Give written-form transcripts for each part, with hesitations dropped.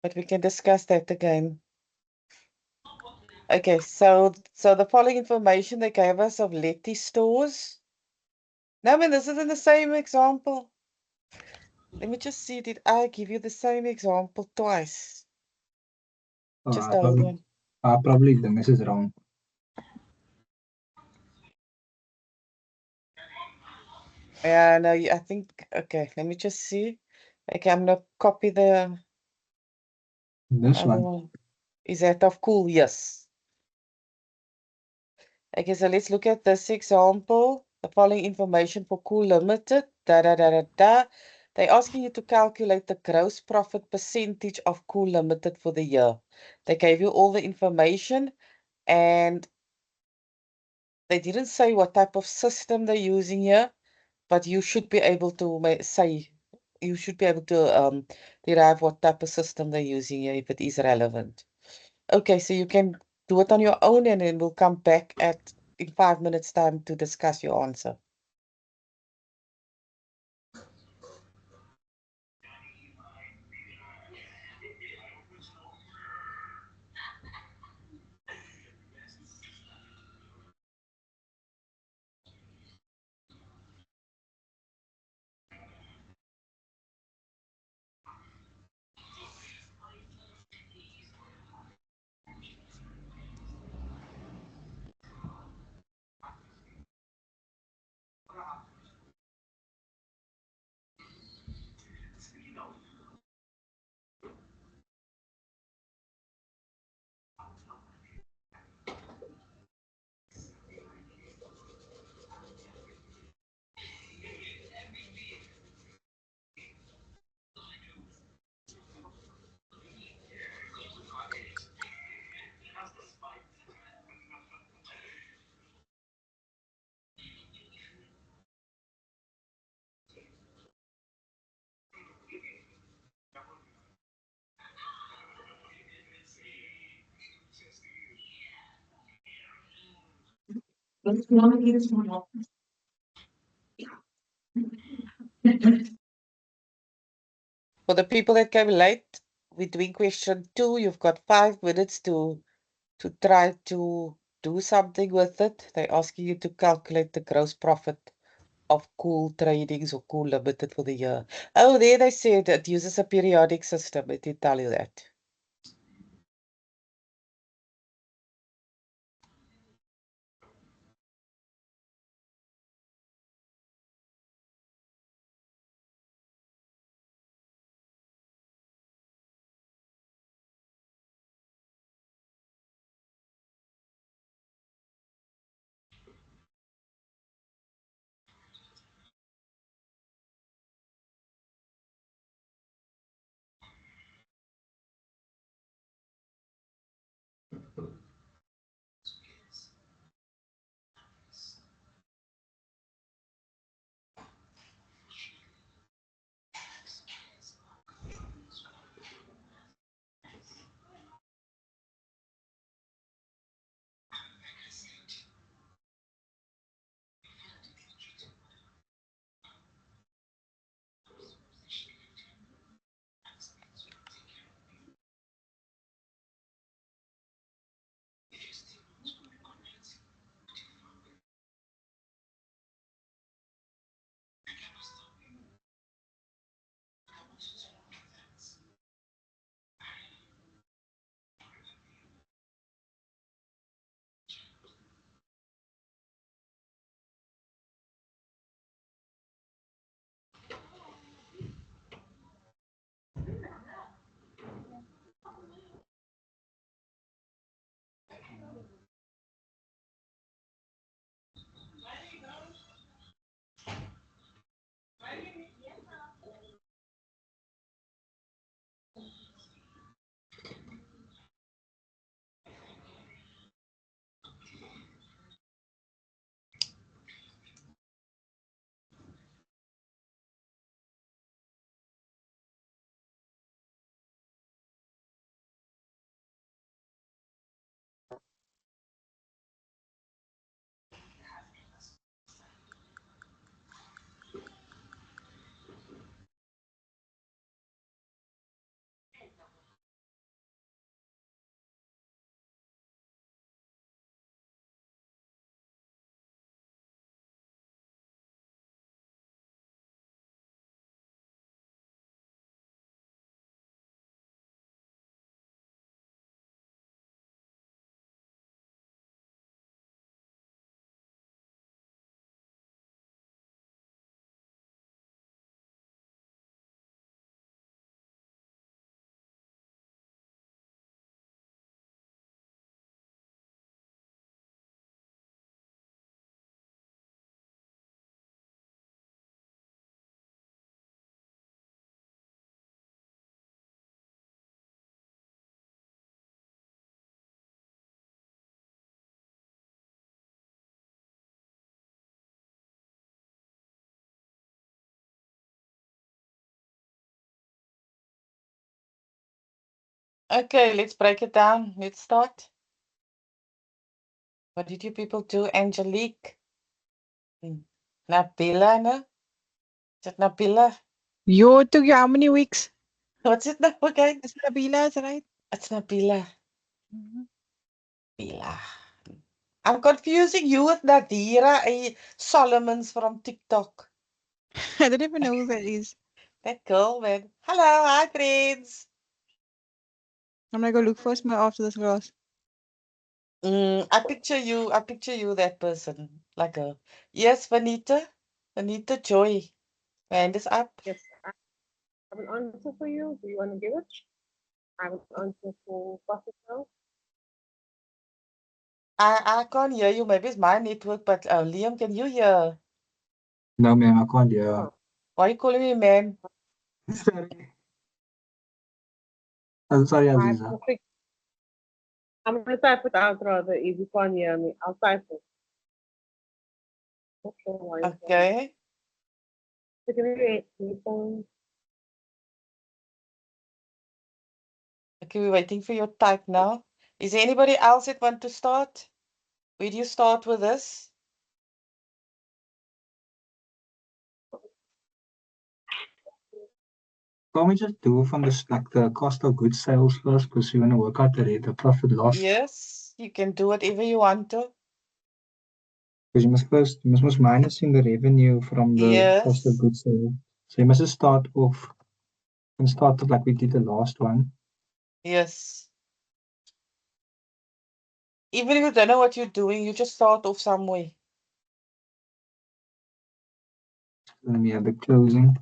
but we can discuss that again. Okay, so the following information they gave us of Letty stores. No, I mean, this isn't the same example. Let me just see, did I give you the same example twice? Just hold on. Probably the message wrong. Yeah, no, I think, okay, let me just see. Okay, I'm gonna copy the This other one. one. Is that of cool? Yes. Okay, so let's look at this example. The following information for Cool Limited. They're asking you to calculate the gross profit percentage of Cool Limited for the year. They gave you all the information and they didn't say what type of system they're using here, but you should be able to derive what type of system they're using here if it is relevant. Okay, so you can do it on your own and then we'll come back in 5 minutes time to discuss your answer. For the people that came late, we're doing question 2. You've got 5 minutes to try to do something with it. They're asking you to calculate the gross profit of Cool Tradings or Cool Limited for the year. Oh, there they said it uses a periodic system. It did tell you that. Okay, let's break it down. Let's start. What did you people do, Angelique? Nabila, no? Is it Nabila? Yo, it took you how many weeks? What's it now again? It's Nabila, right? It's Nabila. Mhm. Nabila. I'm confusing you with Nadira Solomons from TikTok. I don't even know who that is. That girl, man. Hello, hi friends. I'm gonna go look for some after this class. I picture you, that person. Like a yes, Vanita. Vanita Joy. Hand is up. Yes, I have an answer for you. Do you want to give it? I have an answer for Buffett now. I can't hear you. Maybe it's my network, but Liam, can you hear? No, ma'am, I can't hear. Oh, Why are you calling me ma'am? Sorry. I'm sorry, I Aziza. will fix. I'm going to type it out rather if you can't hear me. I'll type it. Not sure why it's wrong. Okay. So can you phone? Okay, we're waiting for your type now. Is there anybody else that want to start? Where do you start with this? Can't we just do from the cost of goods sales first? Because you want to work out the profit loss. Yes, you can do whatever you want to. Because you must minus in the revenue from the cost of Yes. goods sold. So you must just start off and start off like we did the last one. Yes. Even if you don't know what you're doing, you just start off somewhere. Then we have the closing.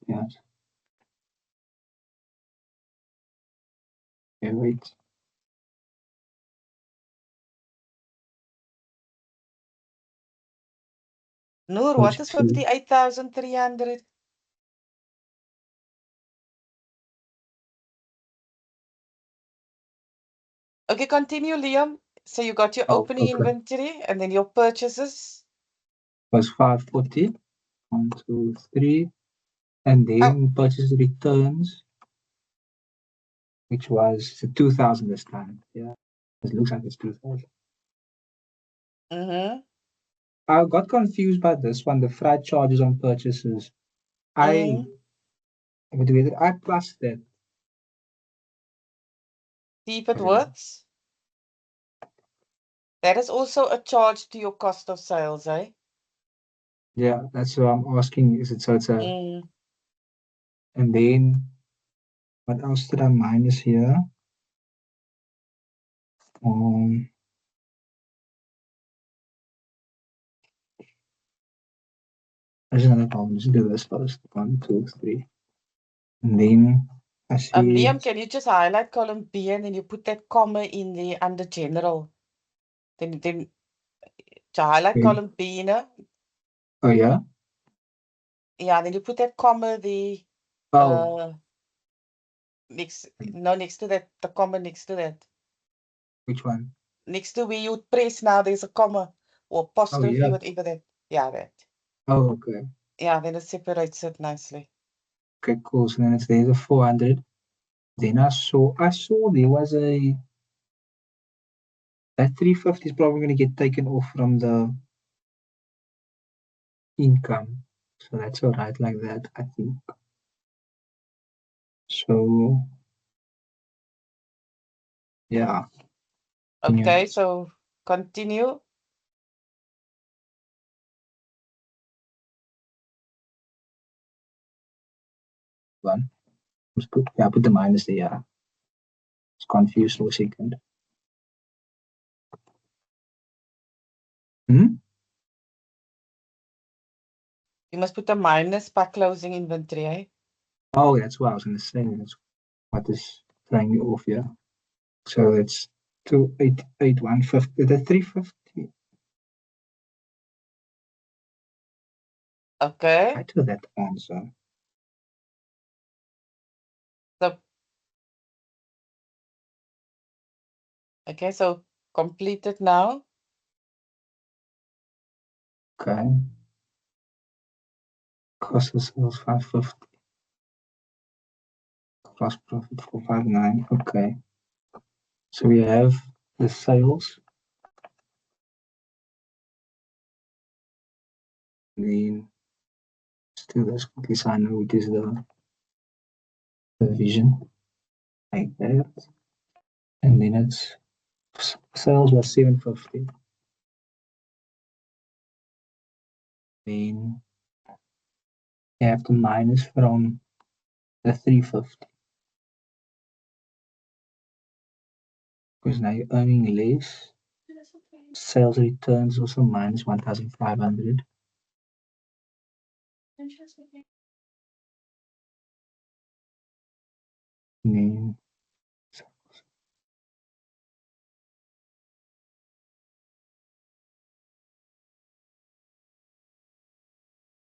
Yes. Okay, wait. Noor, what is 58,300? Okay, continue, Liam. So you got your Oh, opening okay. inventory and then your purchases. Was 540. 1, 2, 3. And then purchase returns, which was 2,000 this time. Yeah. It looks like it's 2,000. Mm-hmm. I got confused by this one, the freight charges on purchases. I Mm-hmm. whether I plus that. See if it works. That is also a charge to your cost of sales, eh? Yeah, that's what I'm asking. Is it so it's a Mm. and then what else did I minus here? Um there's another problem. Let's do this first. 1, 2, 3. And then I see Liam, can you just highlight column B and then you put that comma in there under general? Then to highlight okay. column B, you know? Oh yeah? Yeah, then you put that comma there, Oh, next to that, the comma next to that. which one? Next to where you press now, there's a comma or Oh apostrophe, yeah. whatever that. Yeah, that. Oh, okay. Yeah, then it separates it nicely. Okay, cool. So then it's there's a 400. Then I saw there was that 350 is probably gonna get taken off from the income. So that's all right like that, I think. So yeah. Okay, so continue. One. Put the minus there. Yeah. It's confused for a second. Hmm? You must put a minus by closing inventory, eh? Oh, that's what I was gonna say. That's what is throwing me off here. So it's 288,150. The 350. Okay. I do that answer. So, okay, so complete it now. Okay. Cost of sales 550. Gross profit 459. Okay. So we have the sales. Then let's do this quickly so I know it is the division. Like that. And then it's sales was 750. Then you have to minus from the 350. Because now you're earning less. Sales returns also minus 1,500. Then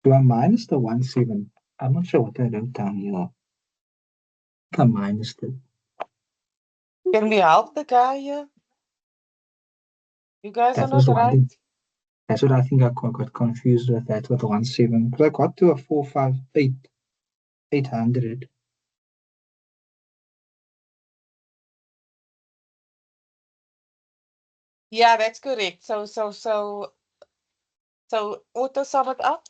do I minus the 17? I'm not sure what I wrote down here. I minus it. Can we help the guy here? You guys are That was not the one right. thing. That's what I think I got confused with that with the 17. Because I got to a 458, 800. Yeah, that's correct. So auto sum it up.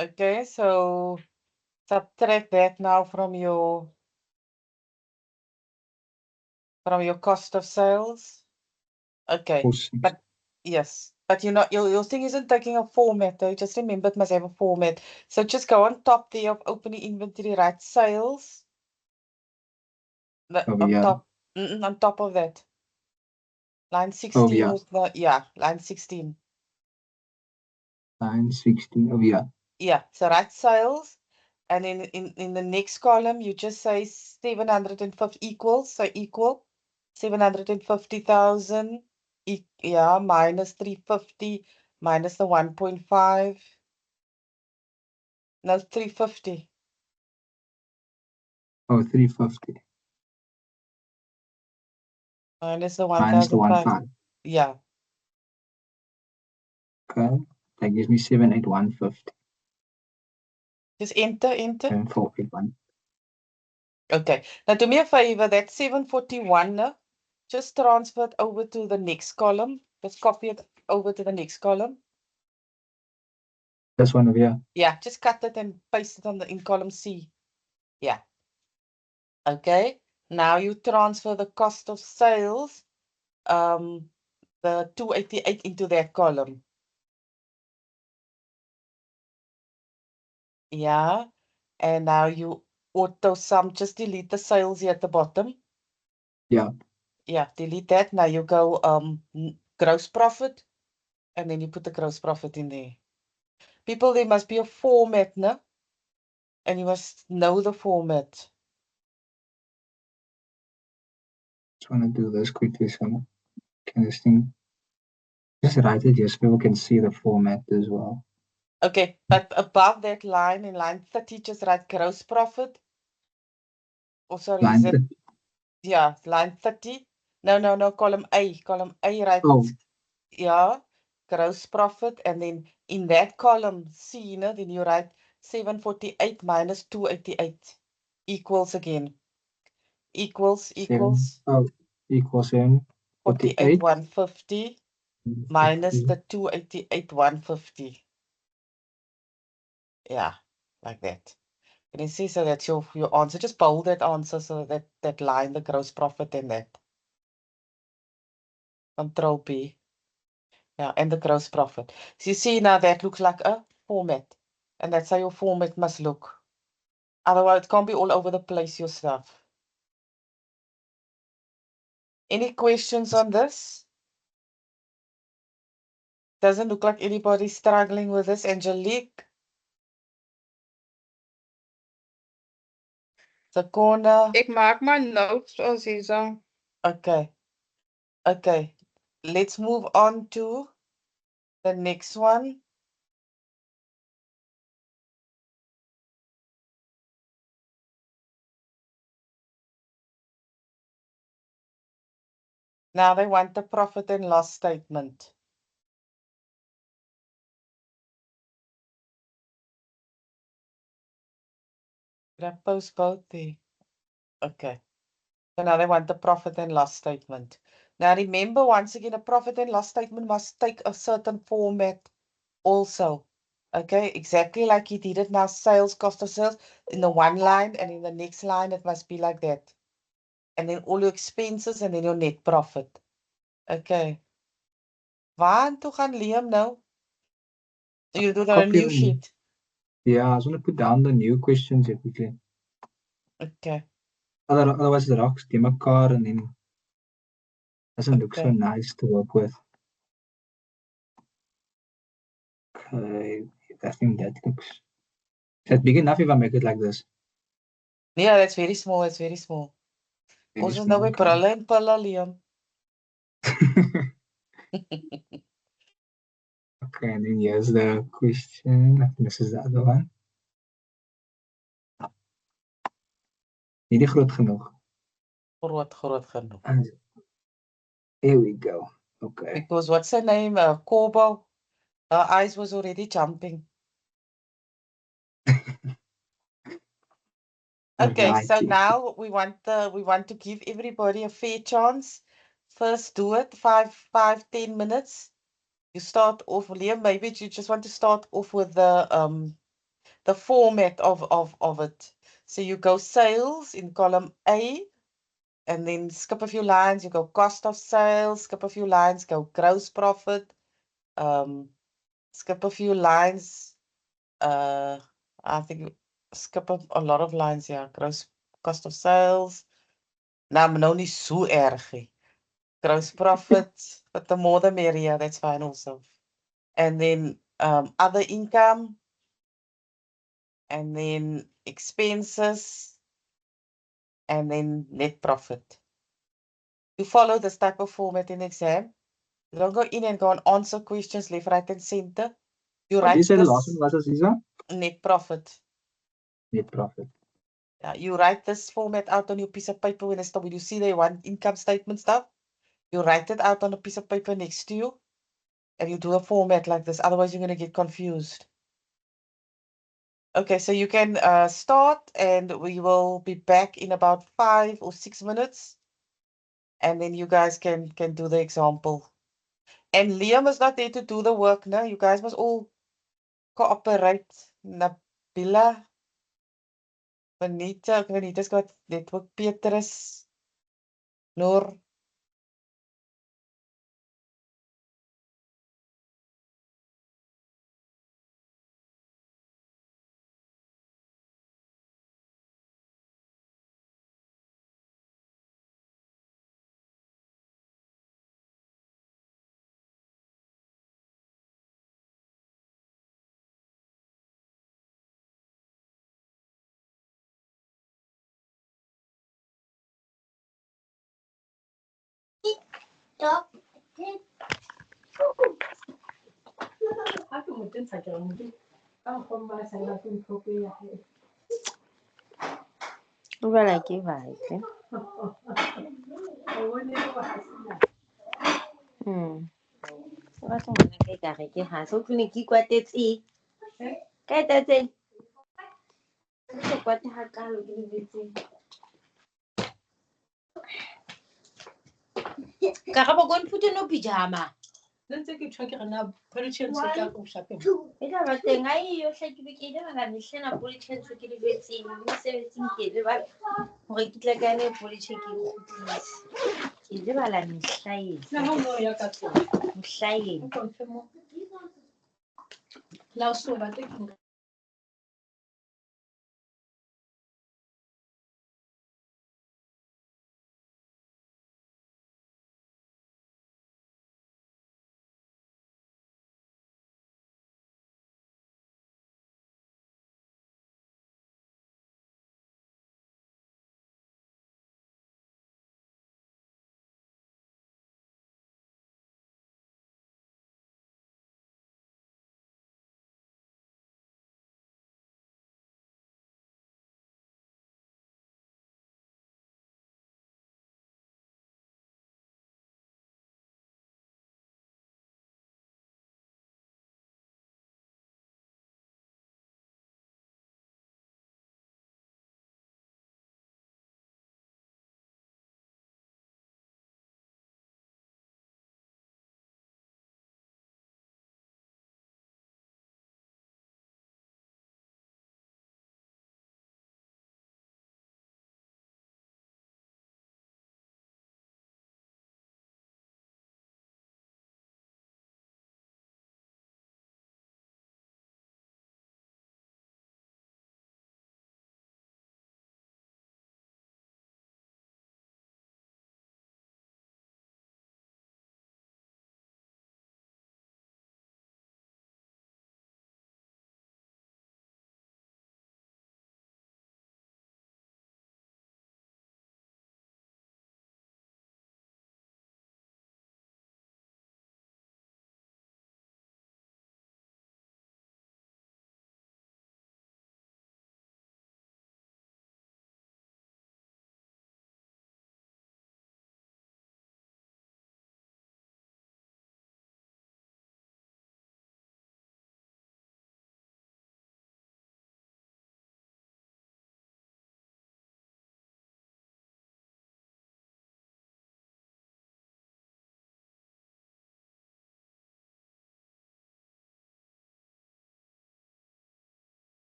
Okay, so subtract that now from your cost of sales. Okay, 460. but yes, but you know your thing isn't taking a format though. Just remember it must have a format. So just go on top there of opening inventory, write sales. Over On here. top, on top of that. Line Over 16 here. was the, yeah, line 16. Line 16 over here. Yeah, so write sales. And in the next column, you just say 750 equals, so equal 750,000, yeah, minus 350, minus the 1.5. No, 350. Oh, 350. Minus the Minus the 1,500. 1.5. Yeah. Okay. That gives me 78150. Just enter. 7481. Okay. Now do me a favor, that 741, no? Just transfer it over to the next column. Just copy it over to the next column. This one over here. Yeah, just cut it and paste it in column C. Yeah. Okay. Now you transfer the cost of sales, the 288 into that column. Yeah. And now you auto sum, just delete the sales here at the bottom. Yeah. Yeah, delete that. Now you go gross profit, and then you put the gross profit in there. People, there must be a format, no? And you must know the format. Just want to do this quickly so can this thing just write it here so people can see the format as well. Okay, but above that line, in line 30, just write gross profit. Oh, sorry, Line is it? 30. Yeah, line 30. No, column A. Column A, right? Oh, Yeah, gross profit. And then in that column C, you know, then you write 748 minus 288 equals again. Equals 7. Equals 748. 150 minus the 288 150. Yeah, like that. Can you see? So that's your answer. Just bold that answer so that line, the gross profit in that. Control P. Yeah, and the gross profit. So you see now that looks like a format. And that's how your format must look. Otherwise, it can't be all over the place, your stuff. Any questions on this? Doesn't look like anybody's struggling with this. Angelique? The corner? Ik maak maar notes als je zo. Okay. Okay. Let's move on to the next one. Now they want the profit and loss statement. Did I post both there? Okay. So now they want the profit and loss statement. Now remember, once again, a profit and loss statement must take a certain format also. Okay, exactly like you did it now, sales, cost of sales, in the one line, and in the next line, it must be like that. And then all your expenses, and then your net profit. Okay. Waar toe gaan Liam nou? You do it on a Copy new the sheet. Yeah, I was gonna put down the new questions here quickly. Okay. Otherwise the rocks die mekaar and then doesn't look so Okay. nice to work with. Okay, I think that looks. Is that big enough if I make it like this? Yeah, that's very small. It's very small. Very Ons is small, nou by okay. brille en pille, Liam. Okay, and then here's the question. I think this is the other one. Nie groot genoeg. Groot genoeg. Here we go. Okay. Because what's her name? Corbo. Her eyes was already jumping. Okay, so Alrighty. now we want to give everybody a fair chance. First do it, 10 minutes. You start off, Liam, maybe you just want to start off with the format of it. So you go sales in column A, and then skip a few lines, you go cost of sales, skip a few lines, go gross profit, skip a few lines, I think skip a lot of lines, yeah, gross cost of sales. Nou, maar nou nie so erg nie. Gross profit, but the more the merrier, that's fine also. And then other income, and then expenses, and then net profit. You follow this type of format in exam. You don't go in and go and answer questions left, right, and center. You What did you write say the last this one was, Aziza? net profit. Net profit. Yeah, you write this format out on your piece of paper when you see they want income statement stuff. You write it out on a piece of paper next to you, and you do a format like this. Otherwise, you're going to get confused. Okay, so you can start, and we will be back in about 5 or 6 minutes, and then you guys can do the example. And Liam is not there to do the work, no? You guys must all cooperate. Nabila, Vanita's got network, Petrus, Noor. Ubala ke batle. Se batla ngwana ka ekare ke hase o tlone ke kwatetse ka etatse se kwate ha kalo ke lebetse ka ga bokon puto no pijama ntse ke tshwa ke rena politician se ka go shapeng e tla ba teng a e yohle ke be ke ile ba mehlena politician se ke lebetse mo sebetsing ke le ba gore ke tla ka ne politician ke khutlisa ke ile ba la mehlae na ho mo ya ka tsela mehlae confirm la o so ba te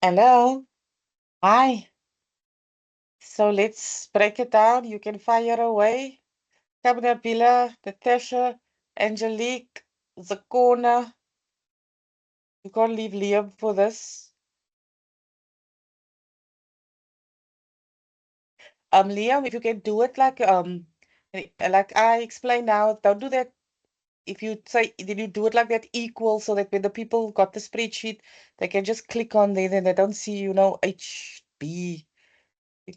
Hello. Hi. So let's break it down. You can fire away. Kabnabila, Natasha, Angelique, Zakona. You can't leave Liam for this. Liam, if you can do it like I explained now, don't do that. If you say, did you do it like that equal so that when the people got the spreadsheet, they can just click on there and they don't see, HB.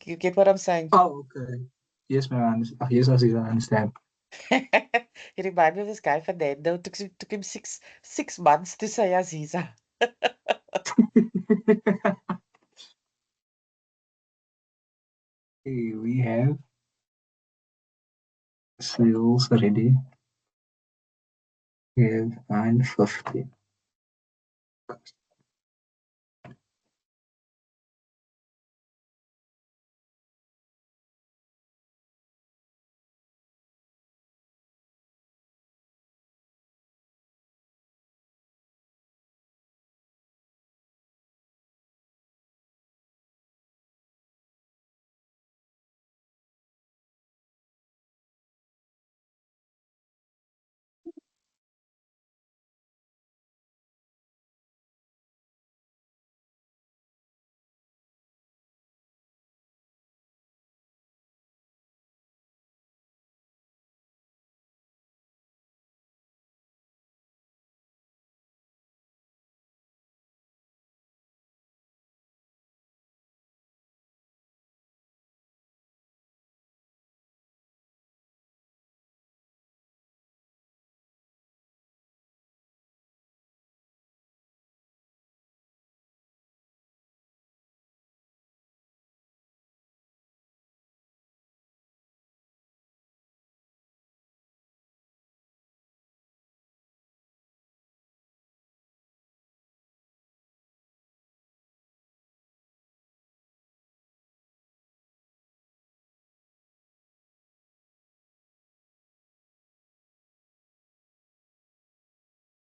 You get what I'm saying? Oh, okay. Yes, ma'am. Yes, I understand. You remind me of this guy Fernando. Took him six months to say Aziza. Okay, we have sales ready. We have 950.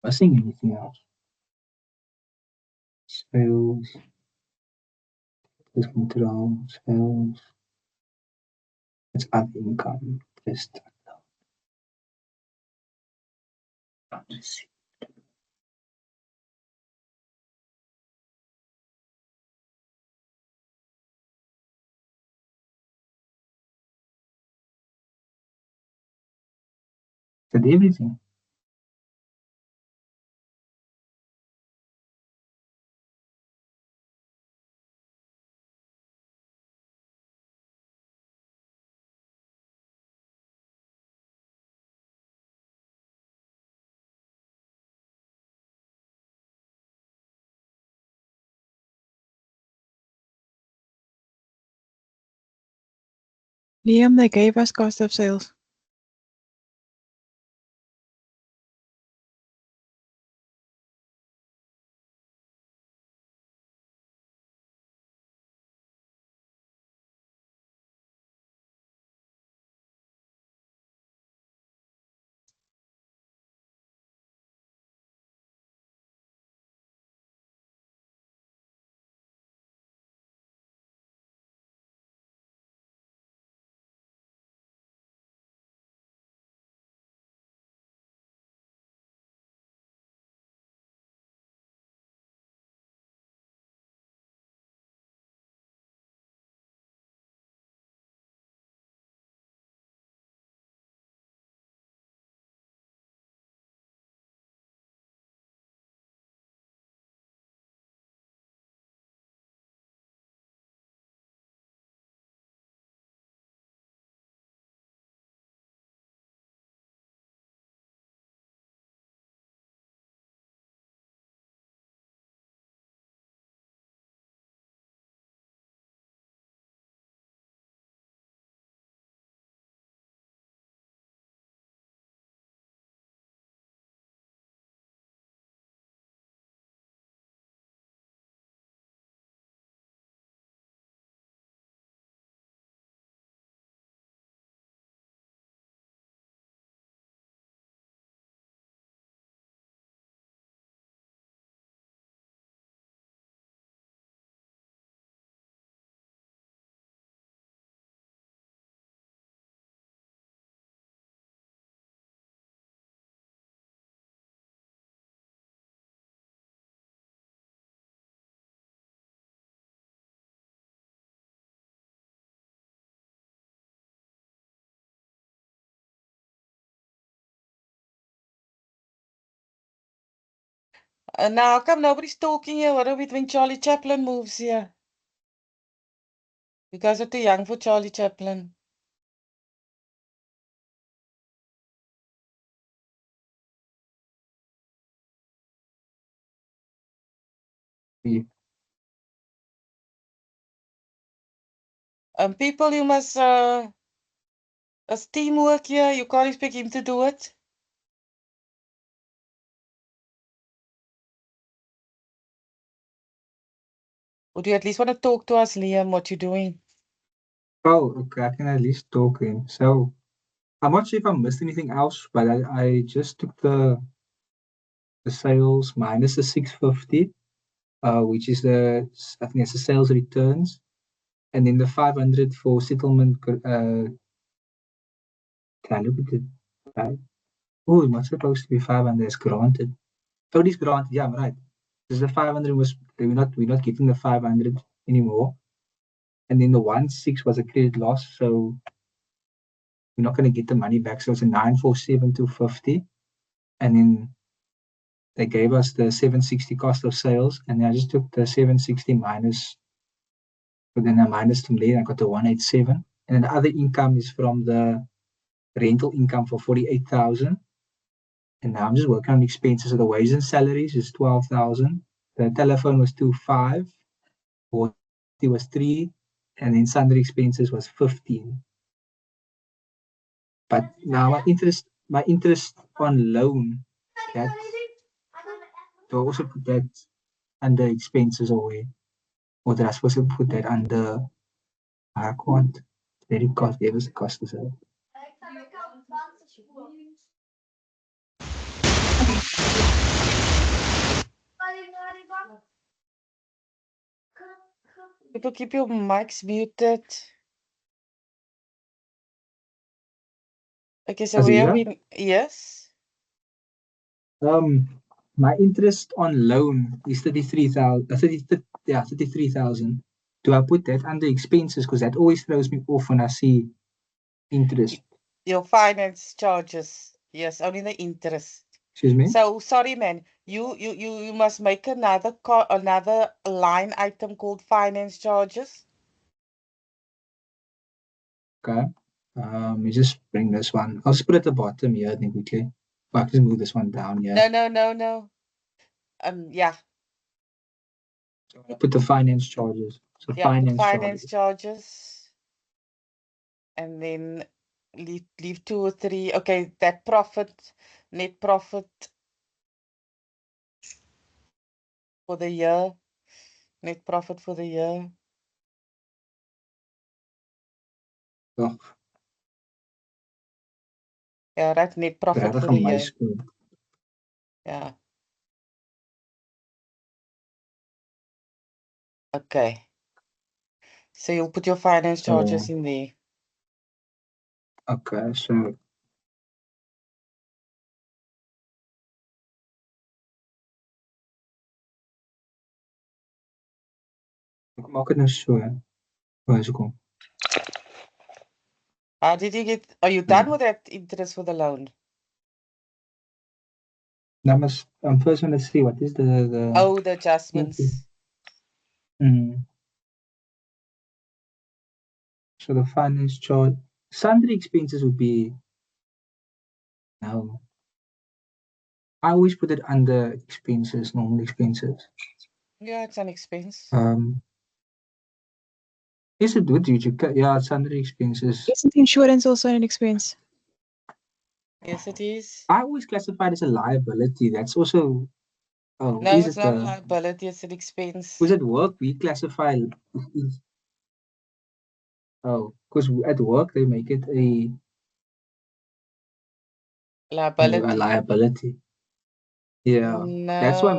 Missing anything else? Sales, control, sales. It's other income. Just did everything. Liam, they gave us cost of sales. Now, come, nobody's talking here. What are we doing? Charlie Chaplin moves here. You guys are too young for Charlie Chaplin. People, you must, as teamwork here, you can't expect him to do it. Would you at least want to talk to us, Liam, what you're doing? Oh, okay, I can at least talk in. So I'm not sure if I missed anything else, but I just took the sales minus the 650, which is I think it's the sales returns, and then the 500 for settlement. Can I look at it? Right. Oh, it was supposed to be 500 as granted. Oh, this granted, yeah, I'm right. Because the 500 was we're not getting the 500 anymore, and then the 16 was a credit loss, so we're not going to get the money back. So it's a 947,250, and then they gave us the 760 cost of sales, and then I just took the 760 minus, but then I minus from there. I got the 187, and then the other income is from the rental income for 48,000. And now I'm just working on expenses. So the wages and salaries is 12,000. The telephone was 2.5, water was 3, and then sundry expenses was 15. But now my interest on loan, that do I also put that under expenses or did I supposed to put that under? I can't. Very cost. There was a cost as well. People, keep your mics muted. Okay, so where are we? Yes. My interest on loan is 33,000. 33,000. Do I put that under expenses? Because that always throws me off when I see interest. Your finance charges. Yes, only the interest. Excuse me? So sorry, man. You must make another line item called finance charges. Okay. Let me just bring this one. I'll just put it at the bottom here, I think quickly. Or I can just move this one down here. No. Yeah. So I'll put the finance charges. So Yeah, finance charges. And then leave 2 or 3. Okay, that profit, net profit for the year. Net profit for the year. Oh, Yeah, right, net profit for the year. School. Yeah. Okay. So you'll put your finance charges in there. Okay, so ek maak dit nou so. Waar is kom? Did you get? Are you done with that interest for the loan? Now I'm first going to see what is the Oh, the adjustments. So the finance charge, sundry expenses would be no. I always put it under expenses, normal expenses. Yeah, it's an expense. Is it good? Yeah, sundry expenses. Isn't insurance also an expense? Yes, it is. I always classify it as a liability. That's also. Oh, No, is it's it not a liability, it's an expense. Because at work we classify. Oh, because at work they make it a liability. Yeah, No, that's why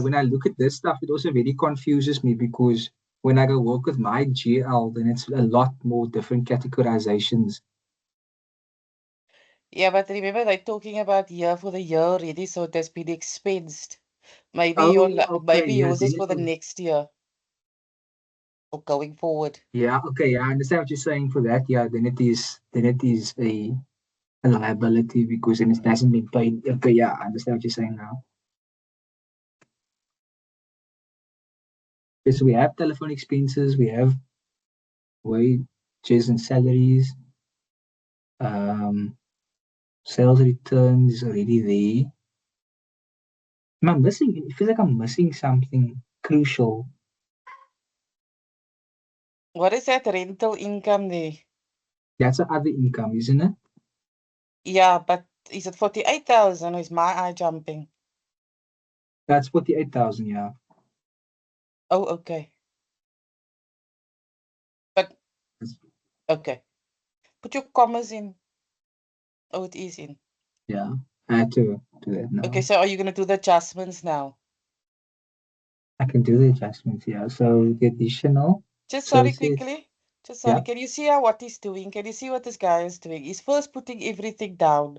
when I look at this stuff, it also very confuses me because when I go work with my GL, then it's a lot more different categorizations. Yeah, but remember they're talking about year for the year already, so it has been expensed. Maybe okay, yours is for the next year or going forward. Yeah, okay, I understand what you're saying for that. Yeah, then it is a liability because then it hasn't been paid. Okay, yeah, I understand what you're saying now. Okay, so we have telephone expenses, we have wages and salaries. Sales returns is already there. Am I missing? It feels like I'm missing something crucial. What is that rental income there? That's the other income, isn't it? Yeah, but is it 48,000 or is my eye jumping? That's 48,000, yeah. Oh, okay. But, okay. Put your commas in. Oh, it is in. Yeah, I had to do that now. Okay, so are you going to do the adjustments now? I can do the adjustments, yeah. So the additional. Just So sorry, it says- quickly. Just sorry. Yeah. Can you see how what he's doing? Can you see what this guy is doing? He's first putting everything down.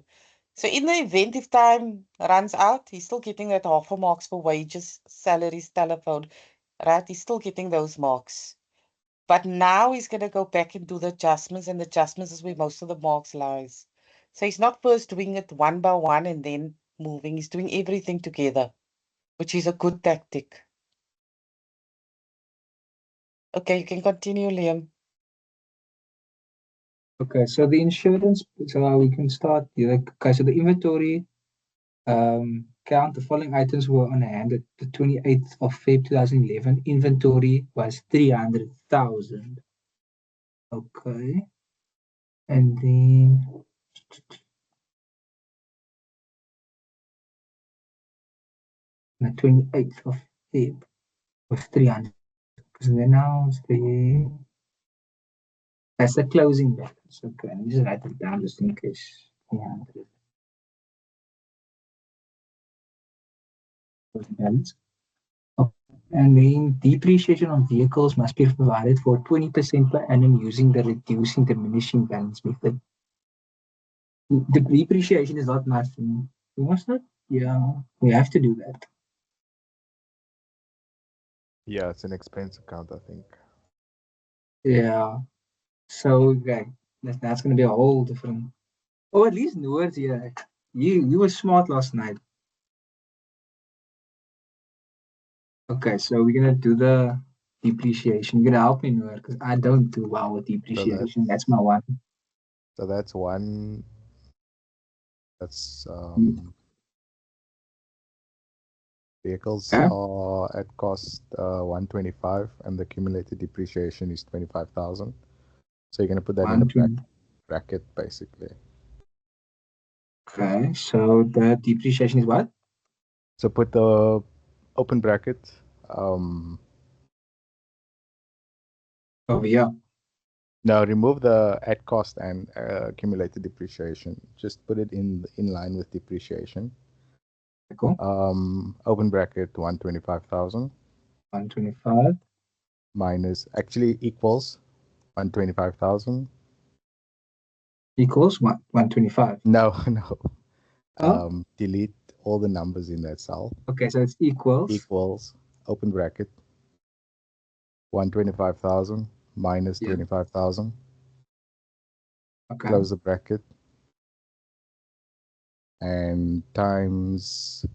So in the event if time runs out, he's still getting that half a marks for wages, salaries, telephone, right? He's still getting those marks. But now he's going to go back and do the adjustments, and the adjustments is where most of the marks lies. So he's not first doing it one by one and then moving. He's doing everything together, which is a good tactic. Okay, you can continue, Liam. Okay, so the insurance, so we can start. Okay, so the inventory count, the following items were on hand at the 28th of Feb 2011. Inventory was 300,000. Okay. And then the 28th of Feb was 300. Because then now it's that's the closing balance. Okay, let me just write it down just in case. 300. Closing balance. Okay. And then depreciation on vehicles must be provided for 20% per annum using the reducing diminishing balance method. The depreciation is not much. We must not. Yeah, we have to do that. Yeah, it's an expense account, I think. Yeah. So okay, that's gonna be a whole different. Oh, at least Noord's here. You were smart last night. Okay, so we're gonna do the depreciation. You're gonna help me, Noord, because I don't do well with depreciation. That's my one. So that's one. That's vehicles Yeah. are at cost 125, and the accumulated depreciation is 25,000. So you're gonna put that in the bracket, basically. Okay, so the depreciation is what? So put the open bracket. Over here. No, remove the at cost and accumulated depreciation. Just put it in line with depreciation. Cool. Open bracket 125,000. 125 minus actually equals 125,000. Equals 125. No, no. Oh. Delete all the numbers in that cell. Okay, so it's equals. Equals open bracket 125,000 minus 25,000. Okay. Close the bracket. And times,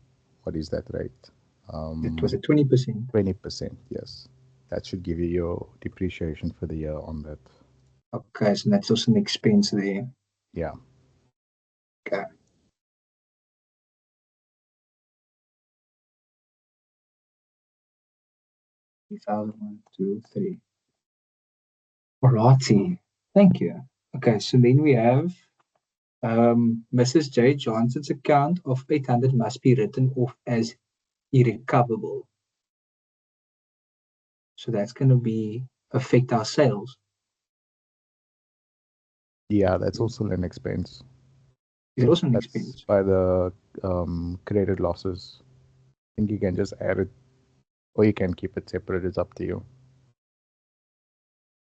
what is that rate? It was at 20%. 20%, yes. That should give you your depreciation for the year on that. Okay, so that's also an expense there. Yeah. Okay. One, two, three. Alrighty. Thank you. Okay, so then we have Mrs. J. Johnson's account of 800 must be written off as irrecoverable. So that's going to be affect our sales. Yeah, that's also an expense. Is it also an expense? By the credit losses. I think you can just add it, or you can keep it separate. It's up to you.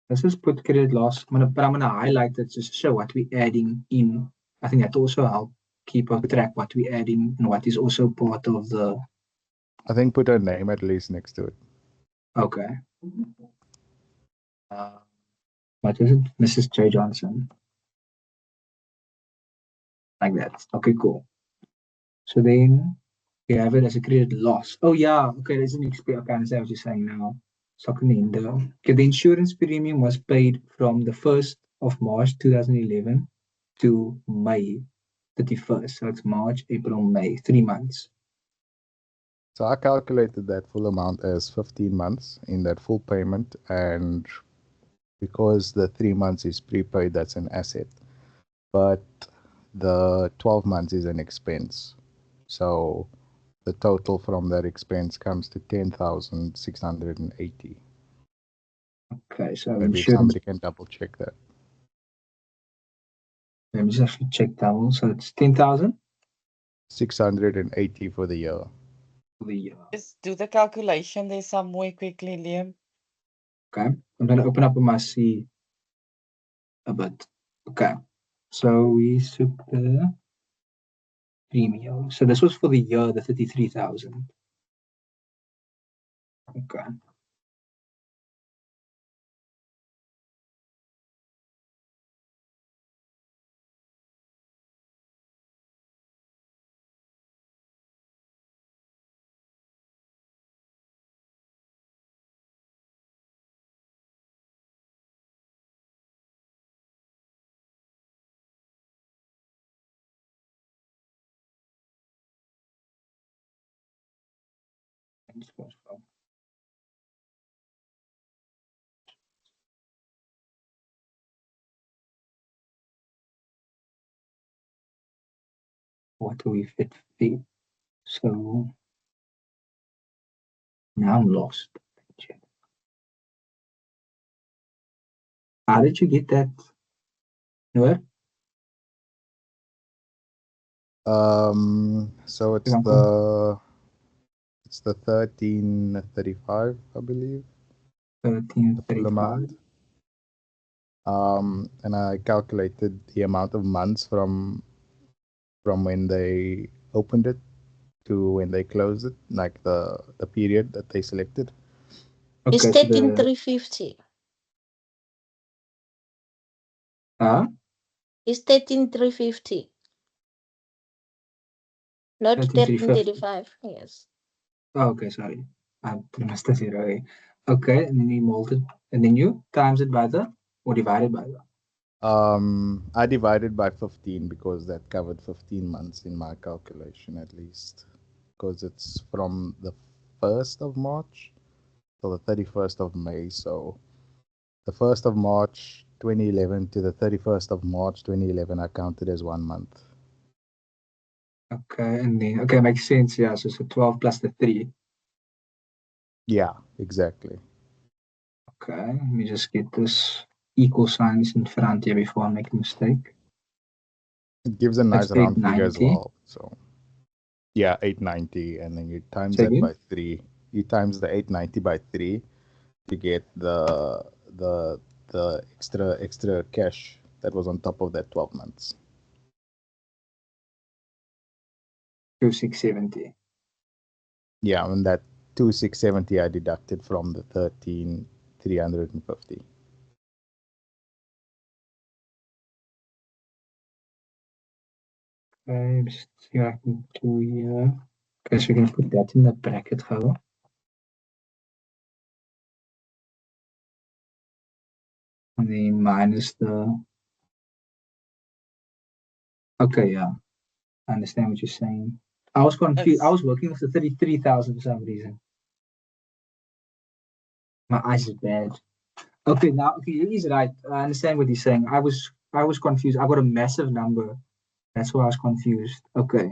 Let's just put credit loss. But I'm going to highlight it just to show what we're adding in. I think that also helps keep a track what we're adding and what is also part of the. I think put a name at least next to it. Okay. What is it? Mrs. J. Johnson. Like that. Okay, cool. So then we have it as a credit loss. Oh yeah, okay, there's an expense. Okay, I understand what you're saying now. Okay, the insurance premium was paid from the 1st of March 2011 to May 31st. So it's March, April, May, 3 months. So I calculated that full amount as 15 months in that full payment, and because the 3 months is prepaid, that's an asset. But the 12 months is an expense. So the total from that expense comes to 10,680. Okay, so Maybe insurance. somebody can double check that. Let me just actually check double. So it's 10,000 680 for the year. for the year. Just do the calculation there somewhere quickly, Liam. Okay, I'm going to open up my C a bit. Okay, so we took the premium. So this was for the year, the 33,000. Okay. What do we fit? So now I'm lost. How did you get that? Where? So it's Yeah. the 1335, I believe. 1335. And I calculated the amount of months from when they opened it to when they closed it, like the period that they selected. Okay, It's so 13,350. It's 13,350. Not 13,350. 13,35. Yes. Oh, okay, sorry. I must have zero. Okay, and then you mold it, and then you times it by the, or divide it by the. I divided by 15 because that covered 15 months in my calculation, at least, because it's from the 1st of March till the 31st of May. So the 1st of March 2011 to the 31st of March 2011, I counted as 1 month. Okay, and then, okay, makes sense. Yeah, so 12 plus the 3. Yeah, exactly. Okay, let me just get this equal signs in front here before I make a mistake. It gives a nice That's round figure as 890. well. So yeah, 890, and then you times Say that again? by 3. You times the 890 by 3 to get the extra cash that was on top of that 12 months. 2670. Yeah, and that 2670 I deducted from the 13,350. Okay, just see what I can do here. Okay, so we're going to put that in the bracket, how? And then minus the. Okay, yeah. I understand what you're saying. I was confused. I was working with the 33,000 for some reason. My eyes is bad. Okay, now he's right. I understand what he's saying. I was confused. I got a massive number. That's why I was confused. Okay.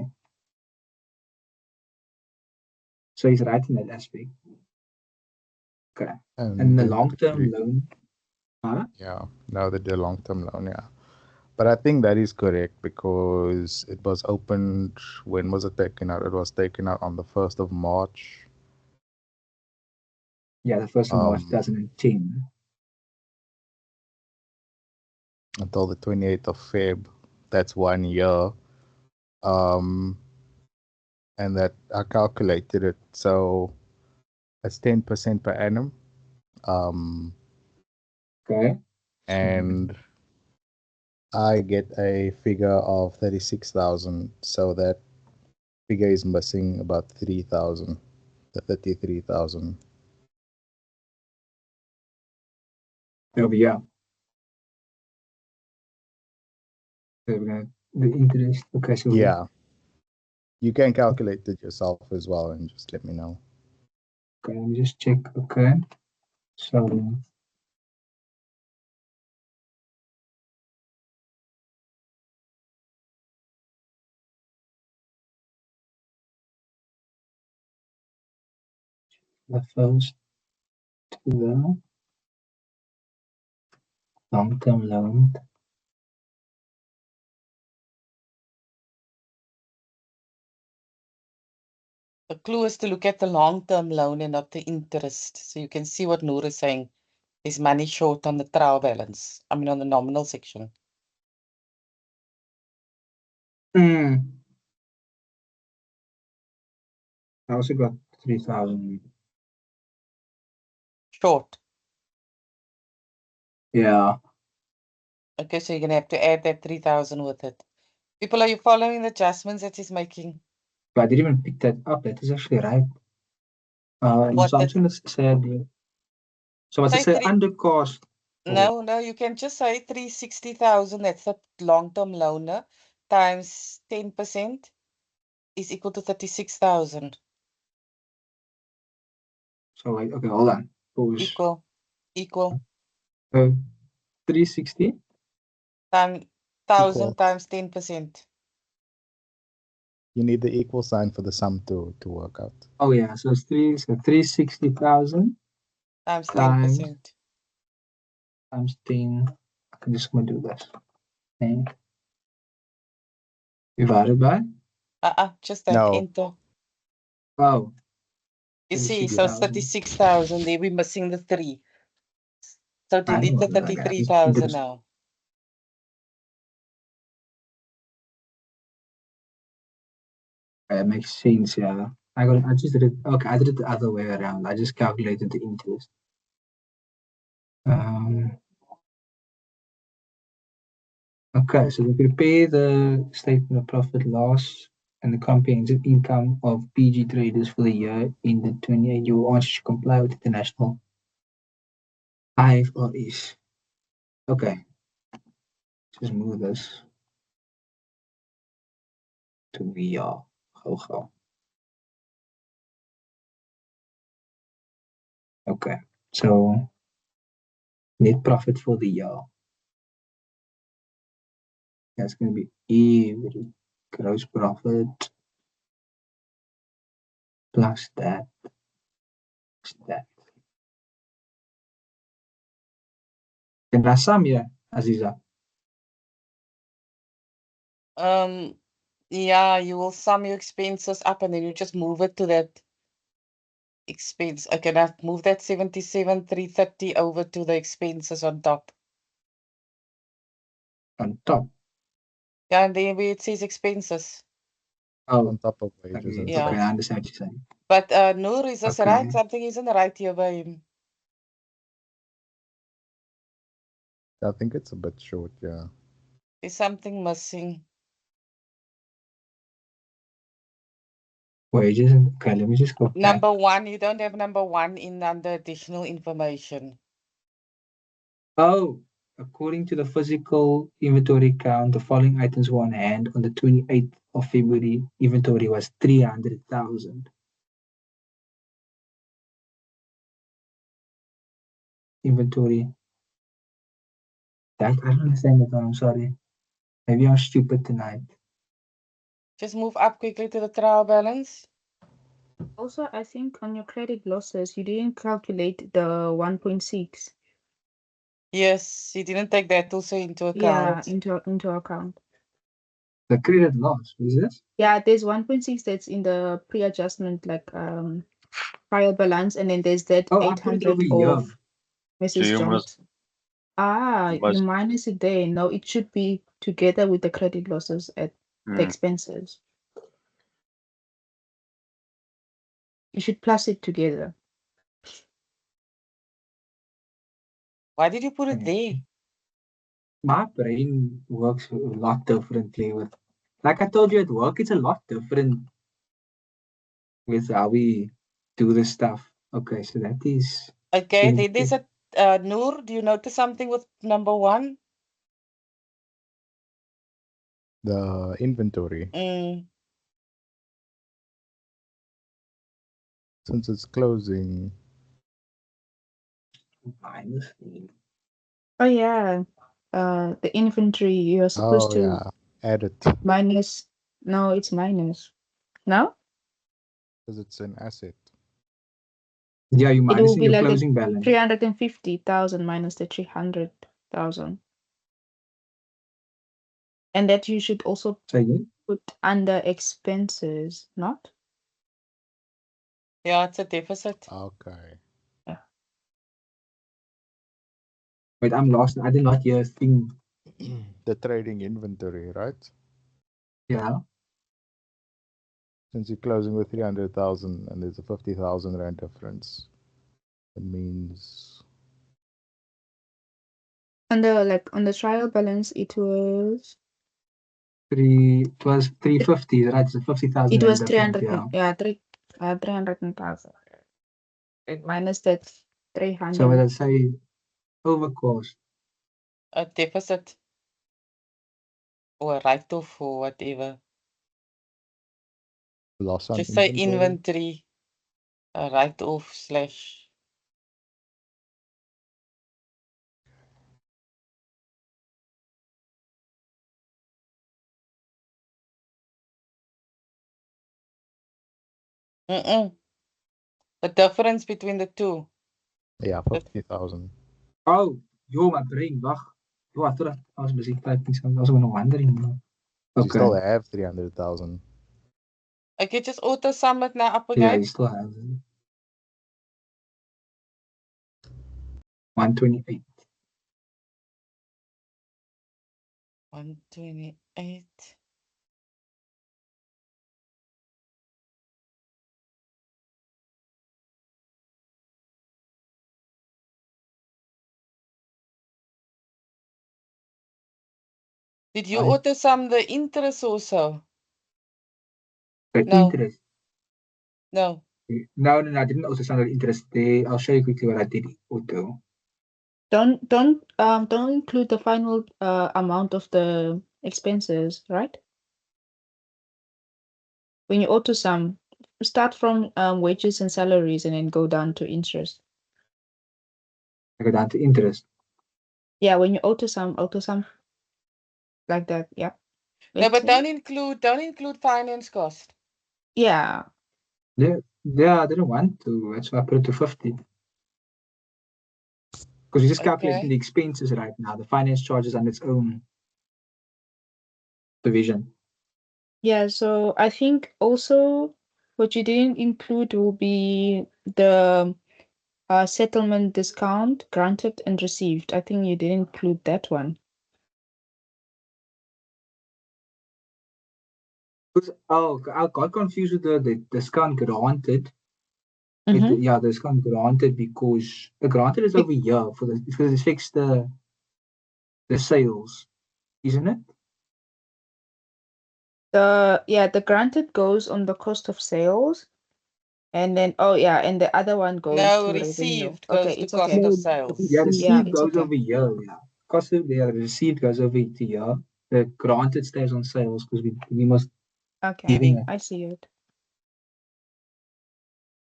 So he's right in that aspect. Okay. And the long-term loan. Huh? Yeah, now that the long-term loan, yeah. But I think that is correct because it was opened, when was it taken out? It was taken out on the 1st of March. Yeah, the 1st of March 2010. Until the 28th of Feb. That's 1 year. And that I calculated it. So it's 10% per annum. Okay. And I get a figure of 36,000. So that figure is missing about 3,000, the 33,000. Over here. So we're gonna the interest. Okay, so Yeah. You can calculate it yourself as well and just let me know. okay, let me just check. Okay, so the first to the long-term loan. The clue is to look at the long-term loan and not the interest. So you can see what Noor is saying. There's money short on the trial balance. I mean, on the nominal section. I also got 3,000. Short. Yeah, Okay, so you're gonna have to add that 3,000 with it. People, are you following the adjustments that he's making? but I didn't even pick that up. That is actually right. What so I'm that- just gonna say, so what's it Say say under cost? No, you can just say 360,000. That's the long-term loaner times 10% is equal to 36,000. So wait, okay, hold on. Pause. Equal. 360. Times Equal. 1,000 times 10%. You need the equal sign for the sum to work out. Oh yeah, so it's 360,000 Times times 10%. times 10. I'm just gonna do this. Okay. Divided by Just that, No. enter. oh. You see, so it's 36,000. 36,000. There we're missing the 3. So I delete know the that, like, I just 33,000 interest. now. It makes sense, yeah. I just did it. Okay, I did it the other way around. I just calculated the interest. Okay, so we prepare the statement of profit loss and the comprehensive income of PG traders for the year ended 28. You want to comply with international IFRS. Okay, just move this to VR. Go. Okay, so net profit for the year. That's going to be every gross profit plus that. Can I sum here, Aziza? Yeah, you will sum your expenses up and then you just move it to that expense. Okay, now move that 77,330 over to the expenses on top. On top. Yeah, and then where it says expenses. Oh, On top of wages okay. and Yeah. Okay, stuff. I understand what you're saying. But Noor, is this Okay. right? Something isn't right here by him. I think it's a bit short, yeah. There's something missing. Wages. Okay, let me just go back. Number 1, you don't have number 1 in under additional information. Oh, according to the physical inventory count, the following items were on hand on the 28th of February. Inventory was 300,000. Inventory. That I don't understand that one. I'm sorry. Maybe I'm stupid tonight. Just move up quickly to the trial balance. Also, I think on your credit losses, you didn't calculate the 1.6. Yes, you didn't take that also into Yeah, account. into account. The credit loss, what is this? Yeah, there's 1.6 that's in the pre-adjustment, like trial balance, and then there's that Oh, I put it 800 over here. of Mrs. you Jones. you You minus it there. No, it should be together with the credit losses at the expenses. You should plus it together. Why did you put it there? My brain works a lot differently with, like I told you at work, it's a lot different with how we do this stuff. Okay, so that is Okay, then there's a Noor, do you notice something with number 1? The inventory, since it's closing, Minus the Oh yeah. The inventory you're supposed to yeah, add it minus. No, it's minus. No, because it's an asset. yeah, you it will minusing be your like the closing balance. 350,000 minus the 300,000, and that you should also Say again? put under expenses, not? Yeah, it's a deficit. Okay. Wait, I'm lost. I did not hear a thing. The trading inventory, right? Yeah. Since you're closing with 300,000 and there's a 50,000 rand difference, it means On the trial balance, it was It was 350, right? It's a 50,000 it rand was difference, 300 yeah. yeah 300,000. It minus that So when 300. I say overcost, A deficit. Or a write-off or whatever. loss on Just say inventory. inventory. A write-off slash. The difference between the two. Yeah, 50,000. oh, yo, my brain, wag. Yo, I thought I was busy typing something. I was wondering. You Okay. still have 300,000. Okay, just auto sum it now up Yeah, again. you still have it. 128. 128. Did you Right. auto sum the interest also? The No. interest. No. No, I didn't also sound the interest there. I'll show you quickly what I did auto. Don't include the final amount of the expenses, right? When you auto sum, start from wages and salaries and then go down to interest. I go down to interest. Yeah, when you auto sum like that. Yeah. No, but Let's don't include finance cost. yeah. Yeah, I didn't want to. That's why I put it to 50. Because we're just calculating Okay. the expenses right now. The finance charges on its own division. Yeah, so I think also what you didn't include will be the settlement discount granted and received. I think you didn't include that one. Oh, I got confused with the discount granted. Mhm. Yeah, the discount granted because the granted is over here for the because it affects the sales, isn't it? The granted goes on the cost of sales, and then and the other one goes No, to revenue. received Okay, goes to it's cost okay. of sales. Yeah, received it's goes okay. over here. Yeah, cost of the received goes over to here. The granted stays on sales because we must Okay, giving it. I see it.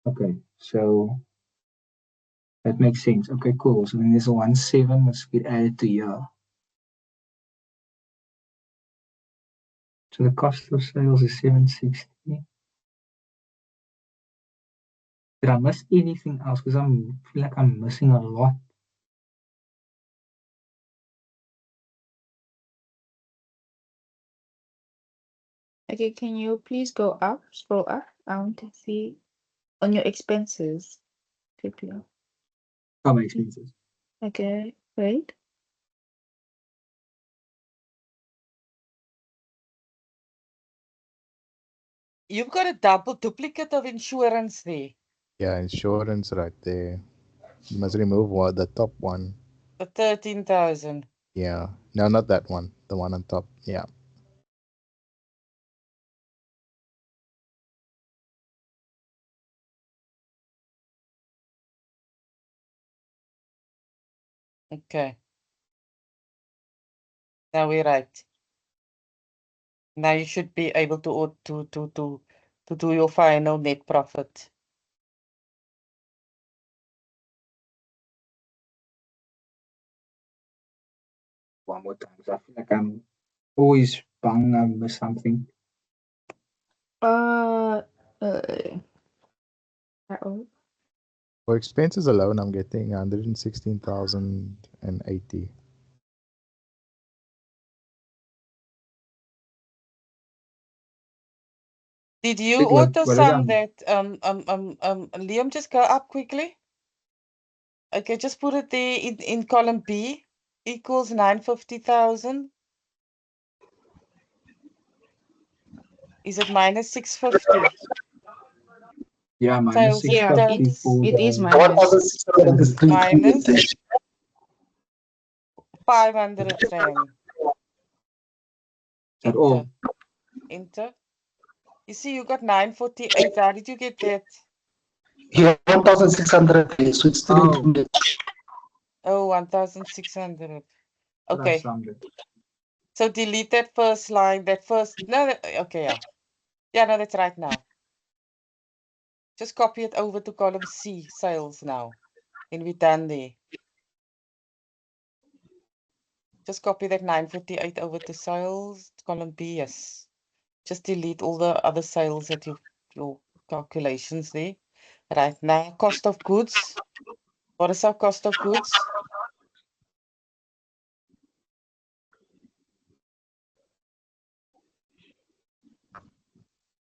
Okay, so that makes sense. Okay, cool. So then there's a 1.7 must get added to here. So the cost of sales is 760. Did I miss anything else? Because I feel like I'm missing a lot. Okay, can you please go up, scroll up? I want to see on your expenses. Quickly. Oh, my expenses. Okay, wait. You've got a double duplicate of insurance there. Yeah, insurance right there. You must remove the top one. The 13,000. Yeah. No, not that one. The one on top. Yeah. Okay. Now we're right. Now you should be able to do your final net profit. One more time. So I feel like I'm always bang I miss something. For expenses alone, I'm getting 116,080. Did you Wait, what auto did sum that Liam, just go up quickly? Okay, just put it there in column B equals 950,000. Is it minus 650? Yeah, minus Sales 650 it for it is the minus. minus 500 rand. Is that all? Enter. You see, you got 948. How did you get that? Yeah, 1,600. So it's still included. Oh, 1,600. But I Okay. summed it. So delete that first line, that first. No, okay, yeah. Yeah, no, that's right now. Just copy it over to column C, sales now. And we're done there. Just copy that 948 over to sales, column B, yes. Just delete all the other sales at your calculations there. Right now, cost of goods. What is our cost of goods?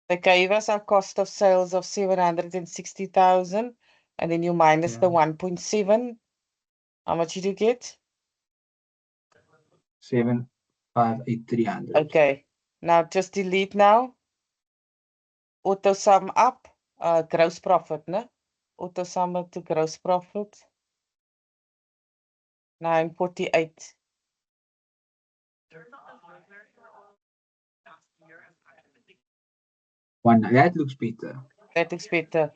They gave us our cost of sales of 760,000, and then you minus the 1.7. How much did you get? 7,58300. Okay. Now just delete now. Auto sum up. Gross profit, ne? Auto sum up to gross profit. 948. One, that looks better. That looks better.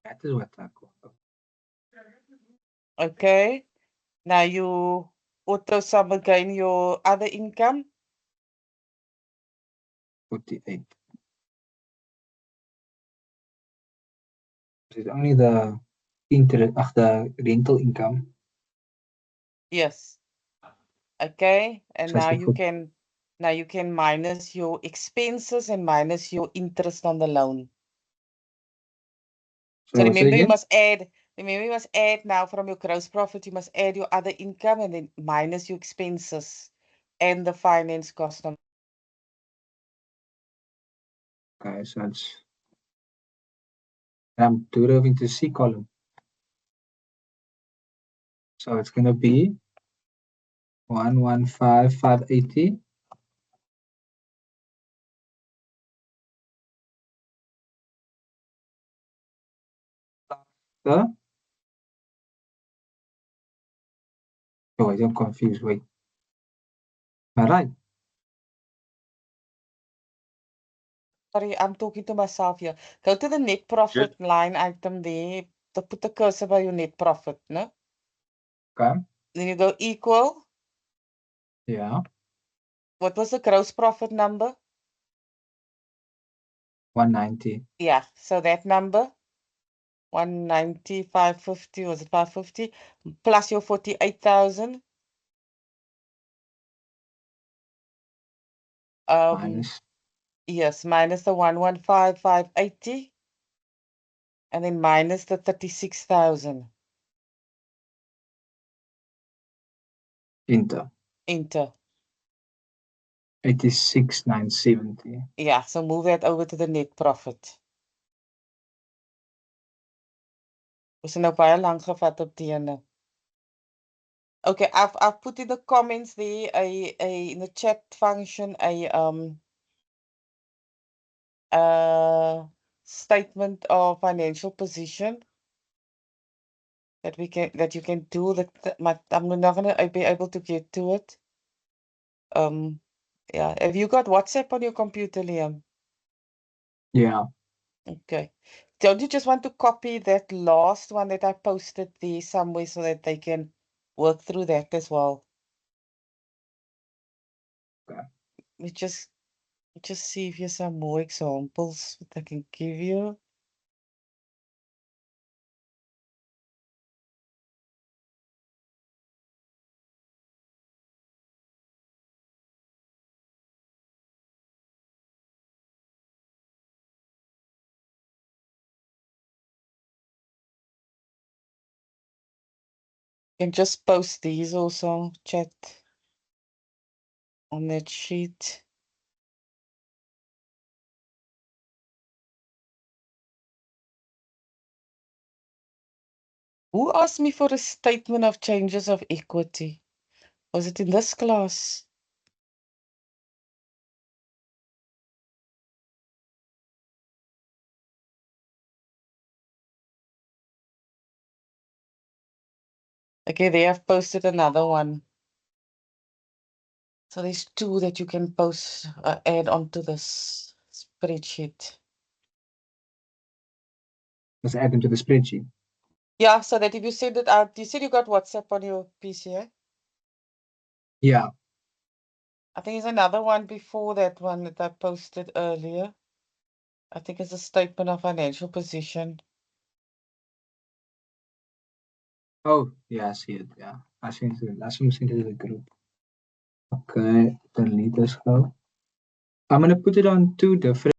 That is what I call. Okay. Now you auto sum again your other income. 48. It's only the interest of the rental income. Yes. Okay. And So now it's you can minus your expenses and minus your interest on the loan. So what's it remember you again? must add now from your gross profit, you must add your other income and then minus your expenses and the finance cost. Okay, so it's I'm doing into C column. So it's gonna be 115,580. Oh wait, I'm confused. Wait. Am I right? Sorry, I'm talking to myself here. Go to the net profit line item there. To put the cursor by your net profit, no? Okay. Then you go equal. Yeah. What was the gross profit number? 190. Yeah, so that number 190, 550, was it 550? Plus your 48,000. Minus. Yes, minus the 115,580. And then minus the 36,000. Enter. Enter. 86,970. Yeah, so move that over to the net profit. Ons het nou baie lank gevat op die ene. Okay, I've put in the comments there in the chat function a statement of financial position that you can do that. I'm not gonna be able to get to it. Yeah. Have you got WhatsApp on your computer, Liam? Yeah. Okay. Don't you just want to copy that last one that I posted there somewhere so that they can work through that as well? Okay. We just see if there's some more examples that I can give you. You can just post these also, chat on that sheet. Who asked me for a statement of changes of equity? Was it in this class? Okay, they have posted another one. So there's two that you can post, add onto this spreadsheet. Let's add them to the spreadsheet. Yeah, so that if you send it out, you said you got WhatsApp on your PC, eh? Yeah. I think there's another one before that one that I posted earlier. I think it's a statement of financial position. Oh, yeah, I see it. Yeah. I sent it. I sent it to the group. Okay, delete this go. I'm gonna put it on two different